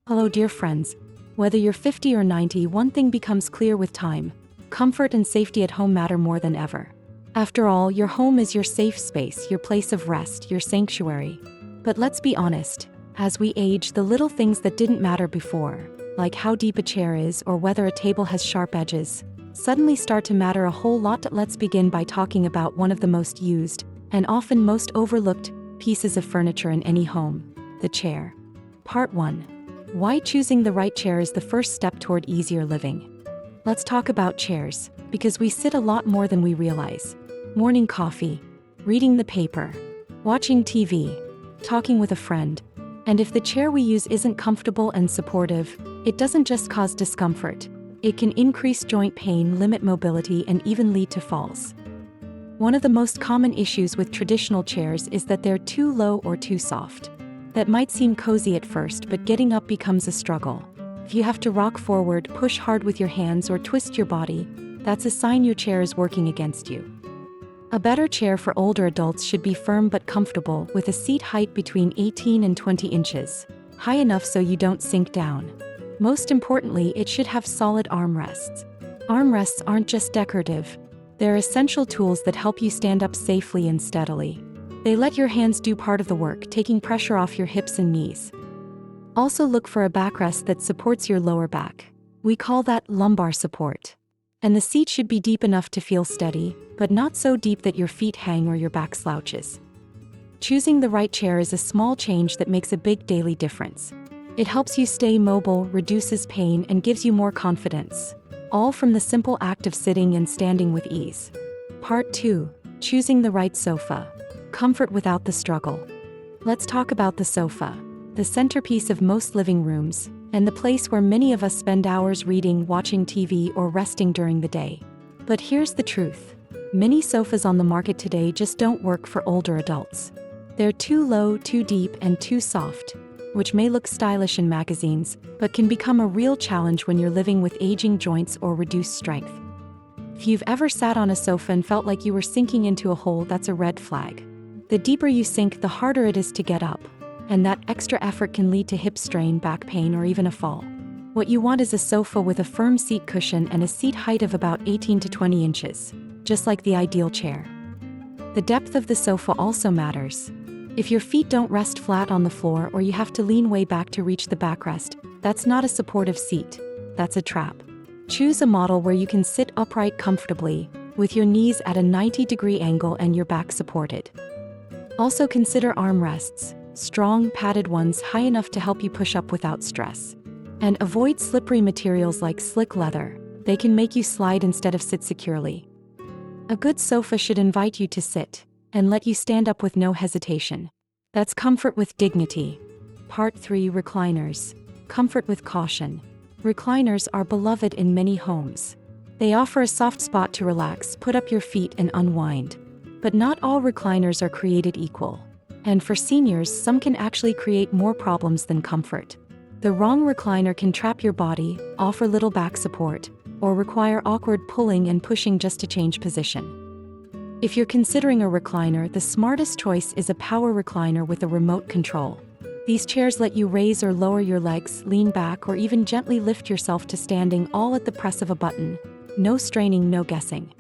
Hello, dear friends. Whether you're 50 or 90, one thing becomes clear with time: comfort and safety at home matter more than ever. After all, your home is your safe space, your place of rest, your sanctuary. But let's be honest, as we age, the little things that didn't matter before, like how deep a chair is or whether a table has sharp edges, suddenly start to matter a whole lot. Let's begin by talking about one of the most used, and often most overlooked, pieces of furniture in any home: the chair. Part 1. Why choosing the right chair is the first step toward easier living. Let's talk about chairs, because we sit a lot more than we realize. Morning coffee, reading the paper, watching TV, talking with a friend. And if the chair we use isn't comfortable and supportive, it doesn't just cause discomfort. It can increase joint pain, limit mobility, and even lead to falls. One of the most common issues with traditional chairs is that they're too low or too soft. That might seem cozy at first, but getting up becomes a struggle. If you have to rock forward, push hard with your hands, or twist your body, that's a sign your chair is working against you. A better chair for older adults should be firm but comfortable, with a seat height between 18 and 20 inches, high enough so you don't sink down. Most importantly, it should have solid armrests. Armrests aren't just decorative. They're essential tools that help you stand up safely and steadily. They let your hands do part of the work, taking pressure off your hips and knees. Also look for a backrest that supports your lower back. We call that lumbar support. And the seat should be deep enough to feel steady, but not so deep that your feet hang or your back slouches. Choosing the right chair is a small change that makes a big daily difference. It helps you stay mobile, reduces pain, and gives you more confidence, all from the simple act of sitting and standing with ease. Part 2. Choosing the right sofa. Comfort without the struggle. Let's talk about the sofa, the centerpiece of most living rooms, and the place where many of us spend hours reading, watching TV, or resting during the day. But here's the truth: many sofas on the market today just don't work for older adults. They're too low, too deep, and too soft, which may look stylish in magazines, but can become a real challenge when you're living with aging joints or reduced strength. If you've ever sat on a sofa and felt like you were sinking into a hole, that's a red flag. The deeper you sink, the harder it is to get up, and that extra effort can lead to hip strain, back pain, or even a fall. What you want is a sofa with a firm seat cushion and a seat height of about 18 to 20 inches, just like the ideal chair. The depth of the sofa also matters. If your feet don't rest flat on the floor or you have to lean way back to reach the backrest, that's not a supportive seat. That's a trap. Choose a model where you can sit upright comfortably, with your knees at a 90-degree angle and your back supported. Also consider armrests, strong, padded ones high enough to help you push up without stress. And avoid slippery materials like slick leather. They can make you slide instead of sit securely. A good sofa should invite you to sit, and let you stand up with no hesitation. That's comfort with dignity. Part 3. Recliners. Comfort with caution. Recliners are beloved in many homes. They offer a soft spot to relax, put up your feet, and unwind. But not all recliners are created equal. And for seniors, some can actually create more problems than comfort. The wrong recliner can trap your body, offer little back support, or require awkward pulling and pushing just to change position. If you're considering a recliner, the smartest choice is a power recliner with a remote control. These chairs let you raise or lower your legs, lean back, or even gently lift yourself to standing, all at the press of a button. No straining, no guessing.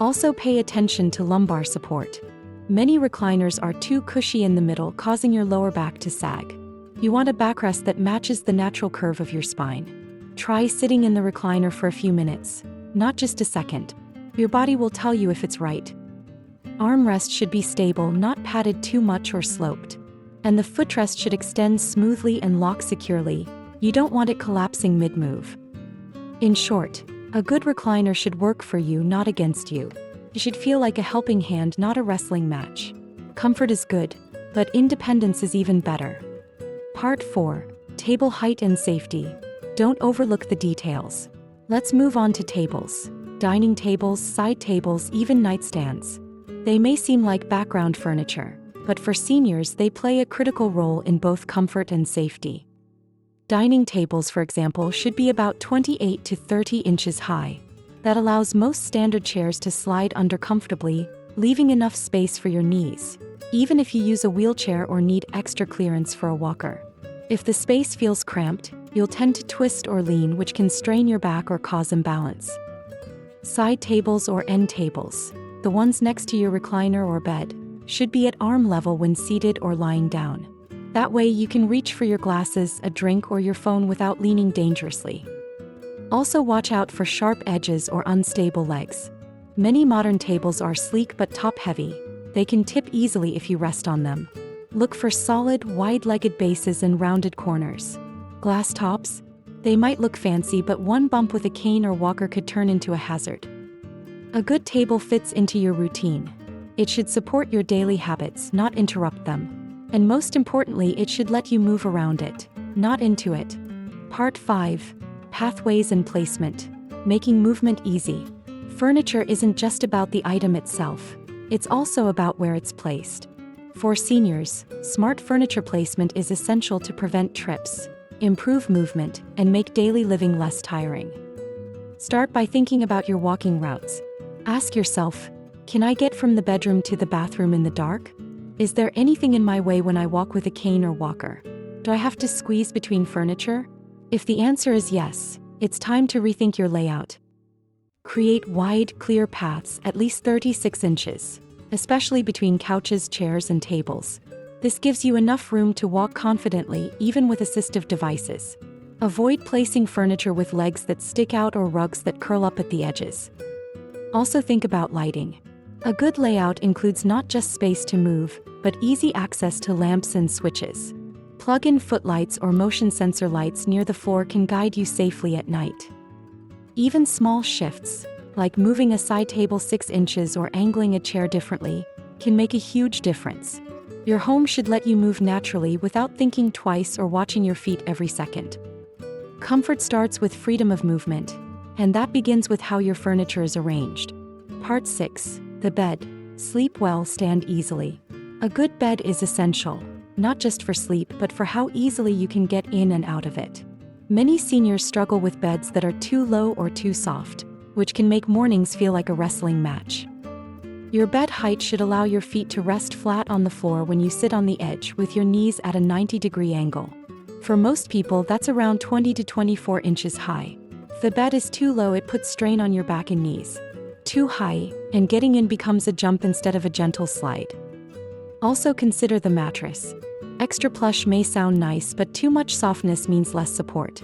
Also pay attention to lumbar support. Many recliners are too cushy in the middle, causing your lower back to sag. You want a backrest that matches the natural curve of your spine. Try sitting in the recliner for a few minutes, not just a second. Your body will tell you if it's right. Armrest should be stable, not padded too much or sloped. And the footrest should extend smoothly and lock securely. You don't want it collapsing mid-move. In short, a good recliner should work for you, not against you. It should feel like a helping hand, not a wrestling match. Comfort is good, but independence is even better. Part 4. Table height and safety. Don't overlook the details. Let's move on to tables. Dining tables, side tables, even nightstands. They may seem like background furniture, but for seniors, they play a critical role in both comfort and safety. Dining tables, for example, should be about 28 to 30 inches high. That allows most standard chairs to slide under comfortably, leaving enough space for your knees, even if you use a wheelchair or need extra clearance for a walker. If the space feels cramped, you'll tend to twist or lean, which can strain your back or cause imbalance. Side tables or end tables, the ones next to your recliner or bed, should be at arm level when seated or lying down. That way you can reach for your glasses, a drink, or your phone without leaning dangerously. Also watch out for sharp edges or unstable legs. Many modern tables are sleek but top-heavy. They can tip easily if you rest on them. Look for solid, wide-legged bases and rounded corners. Glass tops? They might look fancy, but one bump with a cane or walker could turn into a hazard. A good table fits into your routine. It should support your daily habits, not interrupt them. And most importantly, it should let you move around it, not into it. Part 5. Pathways and placement. Making movement easy. Furniture isn't just about the item itself. It's also about where it's placed. For seniors, smart furniture placement is essential to prevent trips, improve movement, and make daily living less tiring. Start by thinking about your walking routes. Ask yourself, can I get from the bedroom to the bathroom in the dark? Is there anything in my way when I walk with a cane or walker? Do I have to squeeze between furniture? If the answer is yes, it's time to rethink your layout. Create wide, clear paths at least 36 inches. Especially between couches, chairs, and tables. This gives you enough room to walk confidently, even with assistive devices. Avoid placing furniture with legs that stick out or rugs that curl up at the edges. Also think about lighting. A good layout includes not just space to move, but easy access to lamps and switches. Plug-in footlights or motion sensor lights near the floor can guide you safely at night. Even small shifts, like moving a side table 6 inches or angling a chair differently, can make a huge difference. Your home should let you move naturally without thinking twice or watching your feet every second. Comfort starts with freedom of movement, and that begins with how your furniture is arranged. Part 6. The bed. Sleep well, stand easily. A good bed is essential, not just for sleep but for how easily you can get in and out of it. Many seniors struggle with beds that are too low or too soft, which can make mornings feel like a wrestling match. Your bed height should allow your feet to rest flat on the floor when you sit on the edge with your knees at a 90-degree angle. For most people, that's around 20 to 24 inches high. If the bed is too low, it puts strain on your back and knees. Too high, and getting in becomes a jump instead of a gentle slide. Also consider the mattress. Extra plush may sound nice, but too much softness means less support.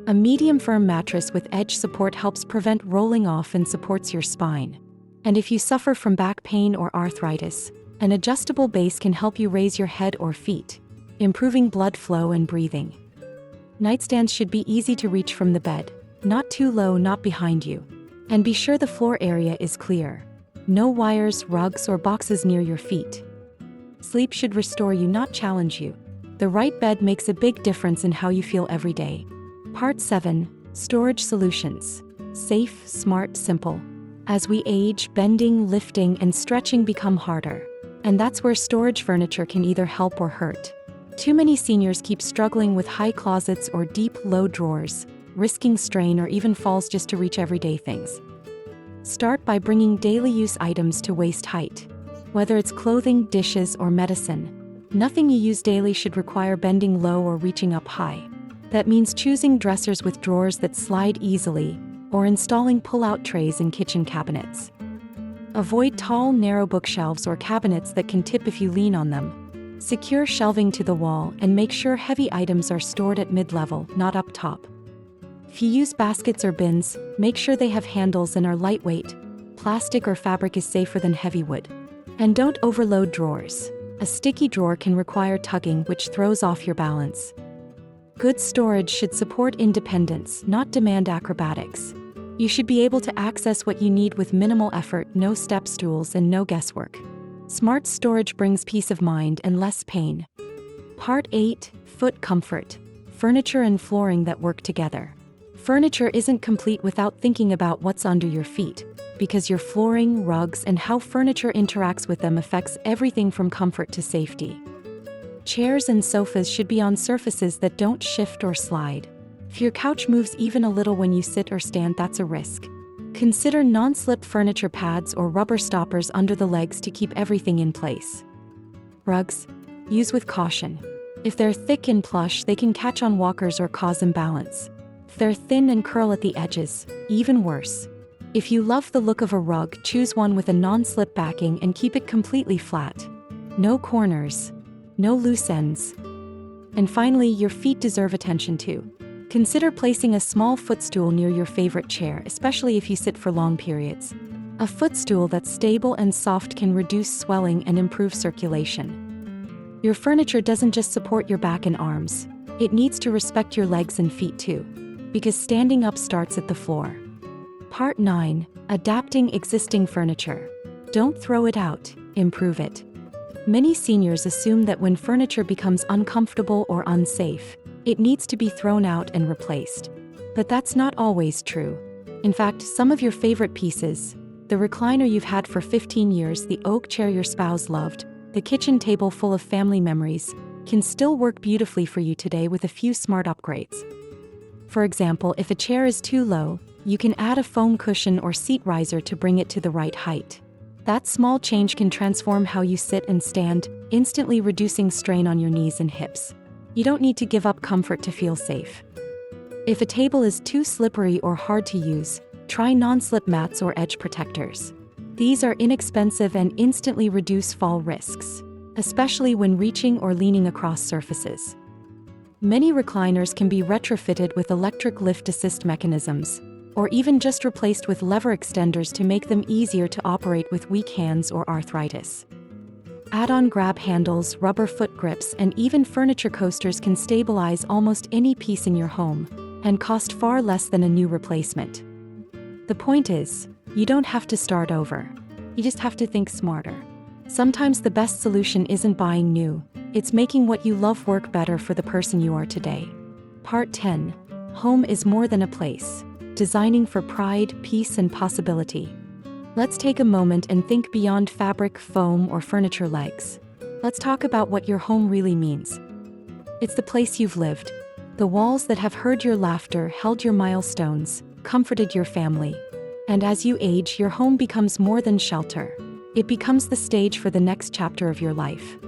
A medium firm mattress with edge support helps prevent rolling off and supports your spine. And if you suffer from back pain or arthritis, an adjustable base can help you raise your head or feet, improving blood flow and breathing. Nightstands should be easy to reach from the bed, not too low, not behind you. And be sure the floor area is clear. No wires, rugs, or boxes near your feet. Sleep should restore you, not challenge you. The right bed makes a big difference in how you feel every day. Part 7. Storage solutions. Safe, smart, simple. As we age, bending, lifting, and stretching become harder. And that's where storage furniture can either help or hurt. Too many seniors keep struggling with high closets or deep, low drawers, risking strain or even falls just to reach everyday things. Start by bringing daily use items to waist height. Whether it's clothing, dishes, or medicine, nothing you use daily should require bending low or reaching up high. That means choosing dressers with drawers that slide easily, or installing pull-out trays in kitchen cabinets. Avoid tall, narrow bookshelves or cabinets that can tip if you lean on them. Secure shelving to the wall and make sure heavy items are stored at mid-level, not up top. If you use baskets or bins, make sure they have handles and are lightweight. Plastic or fabric is safer than heavy wood. And don't overload drawers. A sticky drawer can require tugging, which throws off your balance. Good storage should support independence, not demand acrobatics. You should be able to access what you need with minimal effort, no step stools, and no guesswork. Smart storage brings peace of mind and less pain. Part 8. Foot comfort. Furniture and flooring that work together. Furniture isn't complete without thinking about what's under your feet, because your flooring, rugs, and how furniture interacts with them affects everything from comfort to safety. Chairs and sofas should be on surfaces that don't shift or slide. If your couch moves even a little when you sit or stand, that's a risk. Consider non-slip furniture pads or rubber stoppers under the legs to keep everything in place. Rugs. Use with caution. If they're thick and plush, they can catch on walkers or cause imbalance. If they're thin and curl at the edges, even worse. If you love the look of a rug, choose one with a non-slip backing and keep it completely flat. No corners. No loose ends. And finally, your feet deserve attention too. Consider placing a small footstool near your favorite chair, especially if you sit for long periods. A footstool that's stable and soft can reduce swelling and improve circulation. Your furniture doesn't just support your back and arms, it needs to respect your legs and feet too. Because standing up starts at the floor. Part 9. Adapting existing furniture. Don't throw it out, improve it. Many seniors assume that when furniture becomes uncomfortable or unsafe, it needs to be thrown out and replaced. But that's not always true. In fact, some of your favorite pieces, the recliner you've had for 15 years, the oak chair your spouse loved, the kitchen table full of family memories, can still work beautifully for you today with a few smart upgrades. For example, if a chair is too low, you can add a foam cushion or seat riser to bring it to the right height. That small change can transform how you sit and stand, instantly reducing strain on your knees and hips. You don't need to give up comfort to feel safe. If a table is too slippery or hard to use, try non-slip mats or edge protectors. These are inexpensive and instantly reduce fall risks, especially when reaching or leaning across surfaces. Many recliners can be retrofitted with electric lift assist mechanisms, or even just replaced with lever extenders to make them easier to operate with weak hands or arthritis. Add-on grab handles, rubber foot grips, and even furniture coasters can stabilize almost any piece in your home, and cost far less than a new replacement. The point is, you don't have to start over. You just have to think smarter. Sometimes the best solution isn't buying new, it's making what you love work better for the person you are today. Part 10. Home is more than a place. Designing for pride, peace, and possibility. Let's take a moment and think beyond fabric, foam, or furniture legs. Let's talk about what your home really means. It's the place you've lived. The walls that have heard your laughter, held your milestones, comforted your family. And as you age, your home becomes more than shelter. It becomes the stage for the next chapter of your life.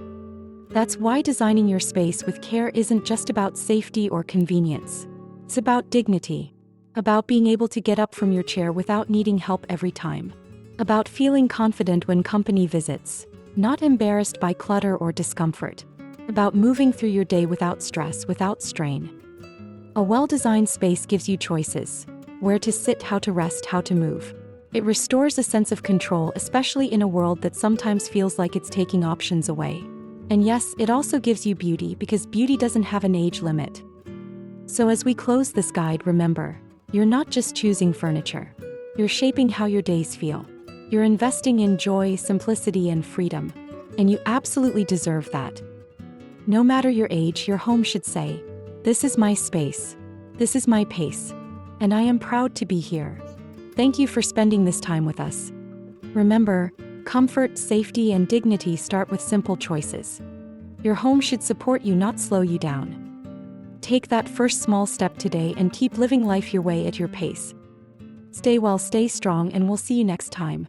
That's why designing your space with care isn't just about safety or convenience. It's about dignity. About being able to get up from your chair without needing help every time. About feeling confident when company visits, not embarrassed by clutter or discomfort. About moving through your day without stress, without strain. A well-designed space gives you choices. Where to sit, how to rest, how to move. It restores a sense of control, especially in a world that sometimes feels like it's taking options away. And yes, it also gives you beauty, because beauty doesn't have an age limit. So as we close this guide, remember, you're not just choosing furniture. You're shaping how your days feel. You're investing in joy, simplicity, and freedom. And you absolutely deserve that. No matter your age, your home should say, "This is my space. This is my pace. And I am proud to be here." Thank you for spending this time with us. Remember, comfort, safety, and dignity start with simple choices. Your home should support you, not slow you down. Take that first small step today and keep living life your way at your pace. Stay well, stay strong, and we'll see you next time.